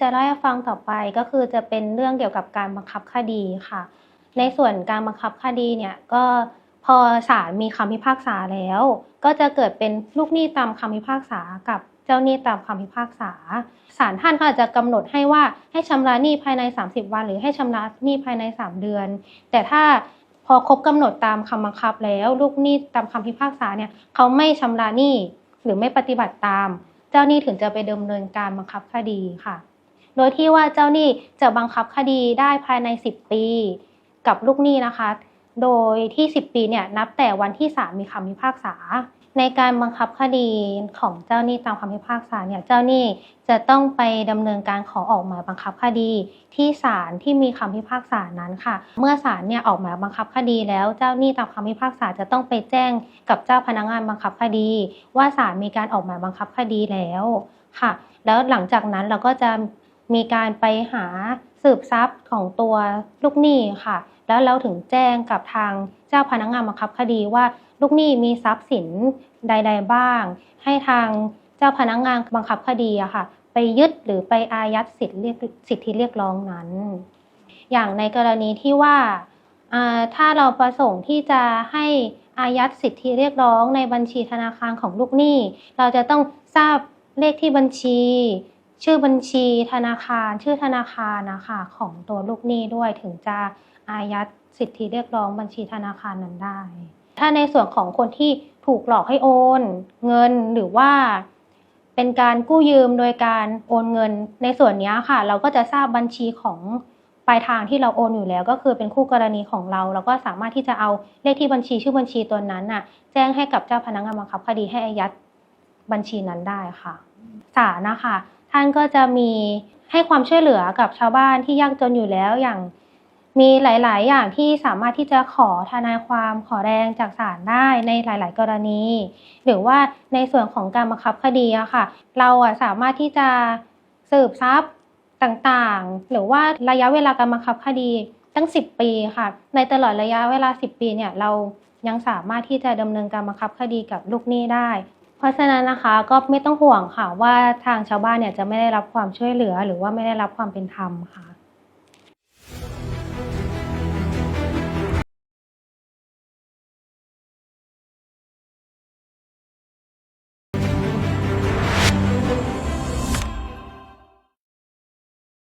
จะเล่าให้ฟังต่อไปก็คือจะเป็นเรื่องเกี่ยวกับการบังคับคดีค่ะในส่วนการบังคับคดีเนี่ยก็พอศาลมีคำพิพากษาแล้วก็จะเกิดเป็นลูกหนี้ตามคำพิพากษากับเจ้าหนี้ตามคำพิพากษาศาลท่านก็อาจจะกำหนดให้ว่าให้ชำระหนี้ภายใน30 วันหรือให้ชำระหนี้ภายใน3 เดือนแต่ถ้าพอครบกำหนดตามคำบังคับแล้วลูกหนี้ตามคำพิพากษาเนี่ยเขาไม่ชำระหนี้หรือไม่ปฏิบัติตามเจ้าหนี้ถึงจะไปดำเนินการบังคับคดีค่ะโดยที่ว่าเจ้าหนี้จะบังคับคดีได้ภายใน10 ปีกับลูกหนี้นะคะโดยที่10 ปีเนี่ยนับแต่วันที่ศาลมีคำพิพากษาในการบังคับคดีของเจ้าหนี้ตามคำพิพากษาเนี่ยเจ้าหนี้จะต้องไปดำเนินการขอออกหมายบังคับคดีที่ศาลที่มีคำพิพากษานั้นค่ะเมื่อศาลเนี่ยออกหมายบังคับคดีแล้วเจ้าหนี้ตามคำพิพากษาจะต้องไปแจ้งกับเจ้าพนักงานบังคับคดีว่าศาลมีการออกหมายบังคับคดีแล้วค่ะแล้วหลังจากนั้นเราก็จะมีการไปหาสืบทรัพย์ของตัวลูกหนี้ค่ะแล้วเราถึงแจ้งกับทางเจ้าพนักงานบังคับคดีว่าลูกหนี้มีทรัพย์สินใดๆบ้างให้ทางเจ้าพนักงานบังคับคดีอะค่ะไปยึดหรือไปอายัดสิทธิเรียกร้องนั้นอย่างในกรณีที่ว่าถ้าเราประสงค์ที่จะให้อายัดสิทธิเรียกร้องในบัญชีธนาคารของลูกหนี้เราจะต้องทราบเลขที่บัญชีชื่อบัญชีธนาคารชื่อธนาคารนะคะของตัวลูกหนี้ด้วยถึงจะอายัดสิทธิเรียกร้องบัญชีธนาคารนั้นได้ถ้าในส่วนของคนที่ถูกหลอกให้โอนเงินหรือว่าเป็นการกู้ยืมโดยการโอนเงินในส่วนนี้ค่ะเราก็จะทราบบัญชีของปลายทางที่เราโอนอยู่แล้วก็คือเป็นคู่กรณีของเราแล้วก็สามารถที่จะเอาเลขที่บัญชีชื่อบัญชีตัวนั้นน่ะแจ้งให้กับเจ้าพนักงานบังคับคดีให้อายัดบัญชีนั้นได้ค่ะศาลนะคะท่านก็จะมีให้ความช่วยเหลือกับชาวบ้านที่ยากจนอยู่แล้วอย่างมีหลายๆอย่างที่สามารถที่จะขอทนายความขอแรงจากศาลได้ในหลายๆกรณีหรือว่าในส่วนของการบังคับคดีอะค่ะเราสามารถที่จะสืบทรัพย์ต่างๆหรือว่าระยะเวลาการบังคับคดีตั้ง10 ปีค่ะในตลอดระยะเวลา10 ปีเนี่ยเรายังสามารถที่จะดำเนินการบังคับคดีกับลูกหนี้ได้เพราะฉะนั้นนะคะก็ไม่ต้องห่วงค่ะว่าทางชาวบ้านเนี่ยจะไม่ได้รับความช่วยเหลือหรือว่าไม่ได้รับความเป็นธรรมค่ะ